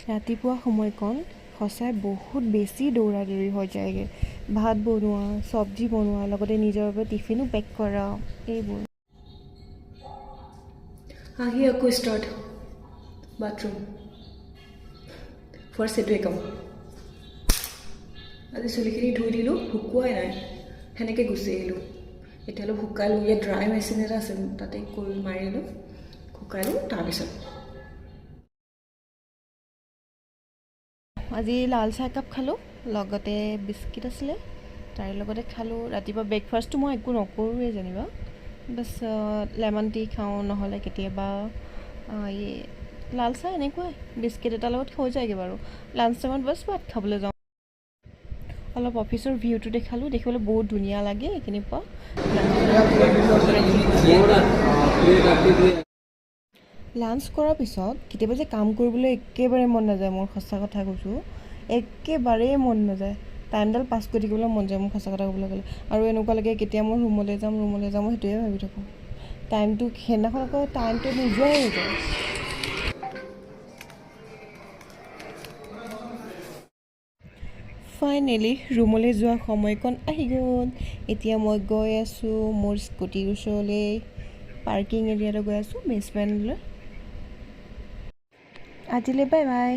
ৰাতিপুৱা সময়কণ সঁচাই বহুত বেছি দৌৰা দৌৰি হৈ যায়গৈ। ভাত বনোৱা, চব্জি বনোৱা, লগতে নিজৰ বাবে টিফিনো পেক কৰা, এইবোৰ। আহি আকৌ ষ্টাৰ্ট বাথৰুম ফাৰ্ষ্ট সেইটোৱে কাম। আজি চুলিখিনি ধুই দিলোঁ, শুকুৱাই নাই, সেনেকৈ গুচি আহিলোঁ। এতিয়া অলপ শুকালোঁ, ইয়াত ড্ৰাই মেচিন এটা আছে, তাতে কৰি মাৰিলোঁ, শুকালোঁ। তাৰপিছত আজি লাল চাহ একাপ খালোঁ, লগতে বিস্কিট আছিলে, তাৰে লগতে খালোঁ। ৰাতিপুৱা ব্ৰেকফাষ্টটো মই একো নকৰোঁৱে যেনিবা, বাছ লেমন টি খাওঁ, নহ'লে কেতিয়াবা এই লাল চাহ এনেকুৱাই বিস্কিট এটাৰ লগত হৈ যায়গৈ বাৰু। লাঞ্চ টাইমত বাছ ভাত খাবলৈ যাওঁ। অলপ অফিচৰ ভিউটো দেখালোঁ, দেখিবলৈ বহুত ধুনীয়া লাগে এইখিনিৰ পৰা। লাঞ্চ কৰাৰ পিছত কেতিয়াবা যে কাম কৰিবলৈ একেবাৰে মন নাযায়, মোৰ সঁচা কথা কৈছোঁ, একেবাৰেই মন নাযায়। টাইমডাল পাছ কৰি থাকিবলৈ মন যায় মোৰ, সঁচা কথা ক'বলৈ গ'লে। আৰু এনেকুৱা লাগে কেতিয়া মই ৰুমলৈ যাম, মই সেইটোৱে ভাবি থাকোঁ। টাইমটো সেইদিনাখন আকৌ টাইমটো নোযোৱাই হৈ যায়। ফাইনেলি ৰুমলৈ যোৱা সময়কণ আহি গ'ল। এতিয়া মই গৈ আছোঁ মোৰ স্কুটিৰ ওচৰলৈ, পাৰ্কিং এৰিয়ালৈ গৈ আছোঁ, বেছমেণ্টলৈ। আজিলৈ বাই বাই।